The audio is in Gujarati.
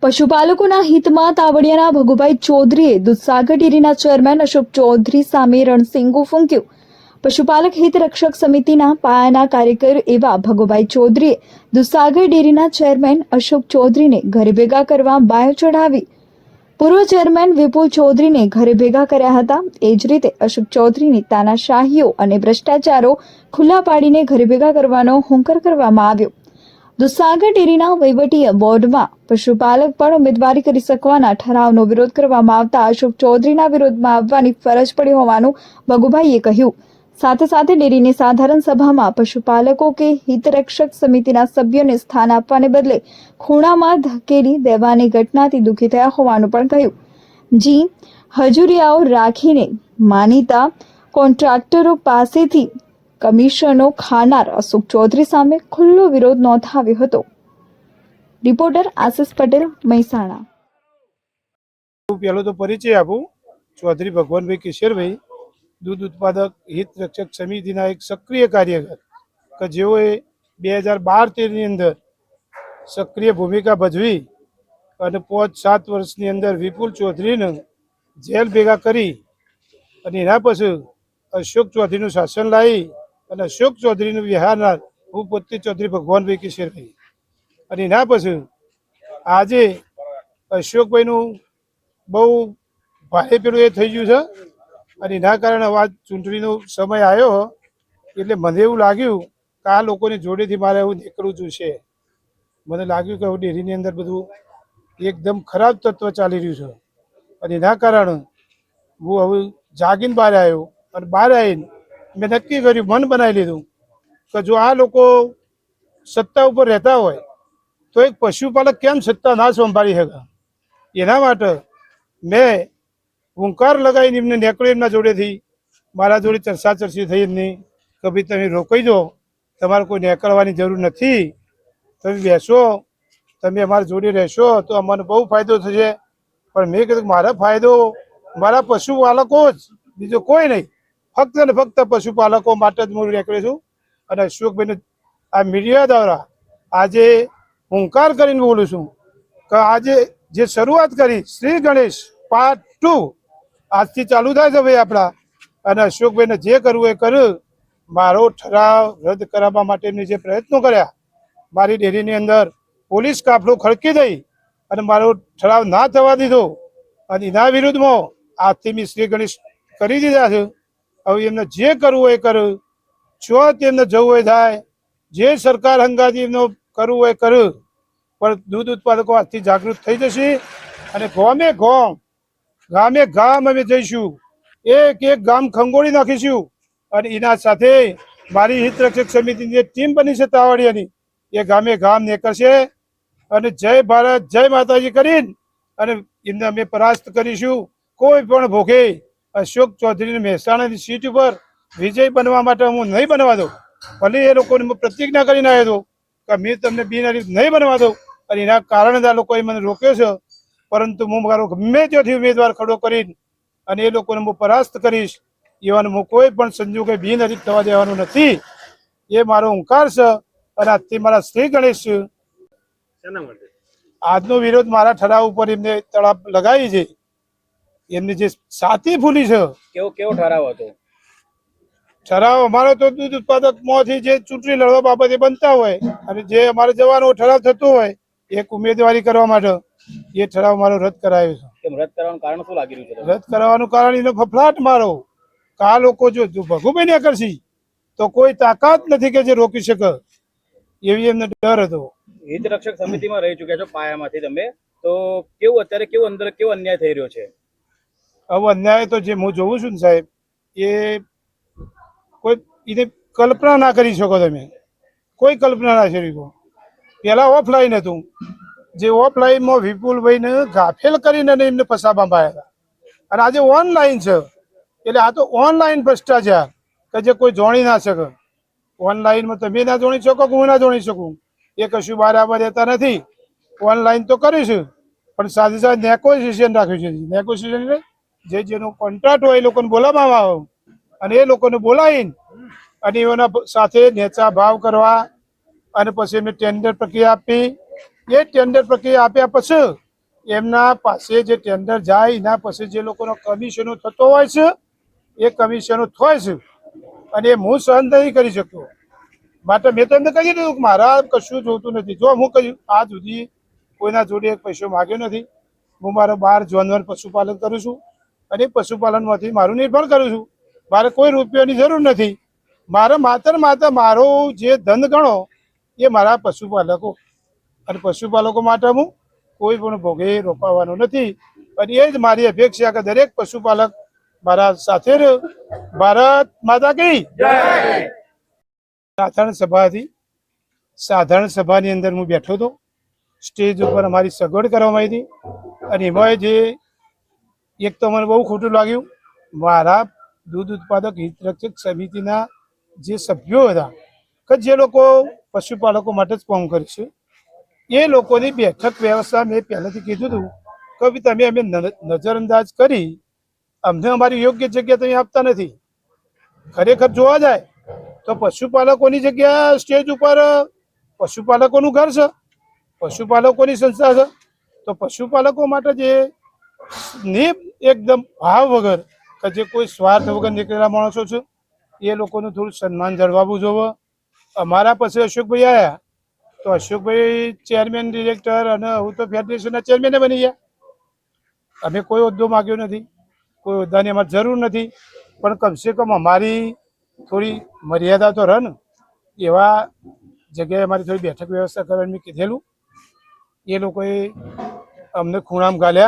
પશુપાલકોના હિતમાં તાવડિયાના ભગુભાઈ ચૌધરીએ દૂધસાગર ડેરીના ચેરમેન અશોક ચૌધરી સામે રણસિંગુ ફૂંક્યું। પશુપાલક હિત રક્ષક સમિતિના પાયાના કાર્યકર એવા ભગુભાઈ ચૌધરીએ દૂધસાગર ડેરીના ચેરમેન અશોક ચૌધરીને ઘરે ભેગા કરવા બાયો ચઢાવી। પૂર્વ ચેરમેન વિપુલ ચૌધરીને ઘરે ભેગા કર્યા હતા। એ જ રીતે અશોક ચૌધરીની તાનાશાહીઓ અને ભ્રષ્ટાચારો ખુલ્લા પાડીને ઘરે ભેગા કરવાનો હુંકાર કરવામાં આવ્યો। દૂધસાગર ડેરીના વહીવટીય બોર્ડમાં પશુપાલક પણ ઉમેદવારી કરી શકવાના ઠરાવનો વિરોધ કરવામાં આવતા અશોક ચૌધરીના વિરોધમાં આવવાની ફરજ પડી હોવાનું ભગુભાઈએ કહ્યું। સાથે સાથે ડેરીની સાધારણ સભામાં પશુપાલકો કે હિતરક્ષક સમિતિના સભ્યોને સ્થાન આપવાને બદલે ખૂણામાં ધકેલી દેવાની ઘટનાથી દુઃખી થયા હોવાનું પણ કહ્યું। જી હજુરિયાઓ રાખીને માનીતા કોન્ટ્રાક્ટરો પાસેથી કમિશનો ખાનાર અશોક ચૌધરી સામે ખુલ્લો વિરોધ નોંધાવ્યો હતો। રિપોર્ટર આશિષ પટેલ, મહેસાણા। પહેલો તો પરિચય આપું। ચૌધરી ભગવાનભાઈ કિશોરભાઈ, દૂધ ઉત્પાદક હિત રક્ષક સમિતિના એક સક્રિય કાર્યકર કે જેઓએ 2012-13ની અંદર સક્રિય ભૂમિકા ભજવી અને 5-7 વર્ષની અંદર વિપુલ ચૌધરીને જેલ ભેગા કરી અને એના પછી અશોક ચૌધરીનું શાસન લાવી અને અશોક ચૌધરીનું વિહારનાર હું પોતે ચૌધરી ભગવાનભાઈ કિશોરભાઈ અને એના પછી આજે અશોકભાઈનું બહુ ભારે પેલું એ થઈ ગયું છે અને એના કારણે હવે ચૂંટણીનો સમય આવ્યો એટલે મને એવું લાગ્યું કે આ લોકોની જોડેથી મારે એવું નીકળવું જોઈશે। મને લાગ્યું કે હવે ડેરીની અંદર બધું એકદમ ખરાબ તત્વ ચાલી રહ્યું છે અને એના કારણે હું હવે જાગીને બહાર આવ્યો અને બહાર આવીને મેં નક્કી કર્યું, મન બનાવી લીધું કે જો આ લોકો સત્તા ઉપર રહેતા હોય તો એક પશુપાલક કેમ સત્તા ના સંભાળી શકે। એના માટે મેં હુંકાર લગાવીને એમને નીકળ્યો એમના જોડેથી। મારા જોડે ચર્ચા ચર્ચી થઈ એમની કે ભાઈ તમે રોકાઈ દો, તમારે કોઈ નીકળવાની જરૂર નથી, તમે બેસો, તમે અમારા જોડે રહેશો તો અમને બહુ ફાયદો થશે। પણ મેં કીધું મારા ફાયદો મારા પશુપાલકો જ, બીજો કોઈ નહીં, ફક્ત ને ફક્ત પશુપાલકો માટે જ હું નીકળ્યો છું। અને અશોકભાઈને આ મીડિયા દ્વારા આજે હુંકાર કરીને બોલું છું કે આજે જે શરૂઆત કરી શ્રી ગણેશ પાર્ટ 2 આજથી ચાલુ થાય છે ભાઈ આપણા, અને અશોકભાઈને જે કરવું એ કર્યું। મારો ઠરાવ રદ કરાવવા માટે એમને જે પ્રયત્નો કર્યા, મારી ડેરીની અંદર પોલીસ કાફલો ખડકી દઈ અને મારો ઠરાવ ના થવા દીધો અને એના વિરુદ્ધમાં આજથી મેં શ્રી ગણેશ કરી દીધા છે। હવે એમને જે કરવું હોય એ કર્યું, જો તેમને જવું હોય થાય, જે સરકાર હંગાથી એમનો કરવું હોય કર્યું। પણ દૂધ ઉત્પાદકો આજથી જાગૃત થઈ જશે અને ગામે ગામ અમે જઈશું, એક એક ગામ ખંગોળી નાખીશું અને એના સાથે મારી હિત રક્ષક સમિતિની જે ટીમ બની છે તાવડિયાની, એ ગામે ગામ નીકળશે અને જય ભારત જય માતાજી કરીને અને એમને અમે પરાસ્ત કરીશું। કોઈ પણ ભોગે અશોક ચૌધરીને મહેસાણાની સીટ ઉપર વિજય બનવા માટે હું નહીં બનવા દઉં। ભલે એ લોકોને પ્રતિજ્ઞા કરીને આવ્યો હતો કે મેં તમને બિનહરીફ નહીં બનવા દઉં અને એના કારણે જ આ લોકોએ મને રોક્યો છે। પરંતુ હું મારો ગમે ત્યાંથી ઉમેદવાર ખડો કરીને અને એ લોકોને હું પરાસ્ત કરીશ। એવાનું હું કોઈ પણ સંજોગે બિનહરીફ થવા દેવાનું નથી। એ મારો હુંકાર છે અને આજથી મારા શ્રી ગણેશ આજનો વિરોધ મારા ઠરાવ ઉપર એમને તળાપ લગાવી છે। એમની જે સાથી ફૂલી છે। કેવો ઠરાવ હતો? ઠરાવ અમારો તો દૂધ ઉત્પાદક માંથી જે ચૂંટણી લડવા બાબતે બનતા હોય અને જે અમારે જવાનો ઠરાવ થતો હોય એક ઉમેદવારી કરવા માટે, એ ઠરાવ મારો રદ કરાયો છે। રદ કરવાનું કારણ શું લાગી રહ્યું છે? રદ કરાવવાનું કારણ એનો ફફલાટ મારો કે આ લોકો જો ભગુભાઈ ને કરશે તો કોઈ તાકાત નથી કે જે રોકી શકે, એવી એમને ડર હતો। હિત રક્ષક સમિતિમાં રહી ચુક્યા છો પાયામાંથી તમે, તો કેવું અત્યારે કેવો અન્યાય થઈ રહ્યો છે? હવે અન્યાય તો જે હું જોઉં છું ને સાહેબ, એ કોઈ એને કલ્પના ના કરી શકો તમે, કોઈ કલ્પના ના કરી શકો। પહેલા ઓફલાઈન હતું, જે ઓફલાઈનમાં વિપુલભાઈને ગાફેલ કરીને એમને ફસાવવામાં આવ્યા હતા અને આજે ઓનલાઈન છે। એટલે આ તો ઓનલાઈન ભ્રષ્ટાચાર કે જે કોઈ જોણી ના શકે। ઓનલાઈનમાં તમે ના જોણી શકો કે હું ના જોણી શકું, એ કશું બરાબર રહેતા નથી। ઓનલાઈન તો કરીશું પણ સાથે સાથે નેગોશિએશન રાખ્યું છે। નેગોશિએશન જે જેનો કોન્ટ્રાક્ટ હોય એ લોકોને બોલાવવામાં આવે અને એ લોકોને બોલાવીને અને એના સાથે નેચા ભાવ કરવા અને પછી એમને ટેન્ડર પ્રક્રિયા આપી। એ ટેન્ડર પ્રક્રિયા આપ્યા પછી એમના પાસે જે ટેન્ડર જાય એના પાસે જે લોકોનો કમિશનો થતો હોય છે એ કમિશનો થાય છે અને એ હું સહન નહીં કરી શકતો. માટે મેં તો એમને કહી દીધું કે મારા કશું જોતું નથી. જો હું કહ્યું આ સુધી કોઈના જોડે એક પૈસો માગ્યો નથી. હું મારો 12 જાનવર પશુપાલન કરું છું અને પશુપાલનમાંથી મારું નિર્ભર કરું છું. મારે કોઈ રૂપિયાની જરૂર નથી. મારે માત્ર મારો જે ધન ગણો એ મારા પશુપાલકો અને પશુપાલકો માટે હું કોઈ પણ ભોગે રોપાવાનો નથી. અને એ જ મારી અપેક્ષા કે દરેક પશુપાલક મારા સાથે રહ્યો. ભારત માતા કી સાધારણ સભા હતી. સાધારણ સભાની અંદર હું બેઠો હતો. સ્ટેજ ઉપર અમારી સગવડ કરવામાં આવી હતી અને એમાં જે એક તો મને બહુ ખોટું લાગ્યું, મારા દૂધ ઉત્પાદક હિતરક્ષક સમિતિના જે સભ્યો હતા કે જે લોકો પશુપાલકો માટે જ કામ કરે છે એ લોકોની બેઠક વ્યવસ્થા મેં પહેલાથી કીધું હતું કે ભાઈ તમે અમે નજરઅંદાજ કરી અમને અમારી યોગ્ય જગ્યા તમે આપતા નથી. ખરેખર જોવા જાય તો પશુપાલકોની જગ્યા સ્ટેજ ઉપર પશુપાલકોનું ઘર છે, પશુપાલકોની સંસ્થા છે. તો પશુપાલકો માટે જે એકદમ ભાવ વગર કે જે કોઈ સ્વાર્થ વગર નીકળેલા માણસો છે એ લોકોનું થોડું સન્માન જળવાવું જોવે. અમારા પછી અશોકભાઈ આવ્યા તો અશોકભાઈ ચેરમેન ડિરેક્ટર અને હું તો ફેડરેશનના ચેરમેને બની ગયા. અમે કોઈ હોદ્દો માગ્યો નથી, કોઈ હોદ્દાની અમારે જરૂર નથી, પણ કમસે કમ અમારી થોડી મર્યાદા તો રહે ને એવા જગ્યાએ અમારી થોડી બેઠક વ્યવસ્થા કરવાની મેં કીધેલું. એ લોકોએ અમને ખૂણામાં ગાલ્યા.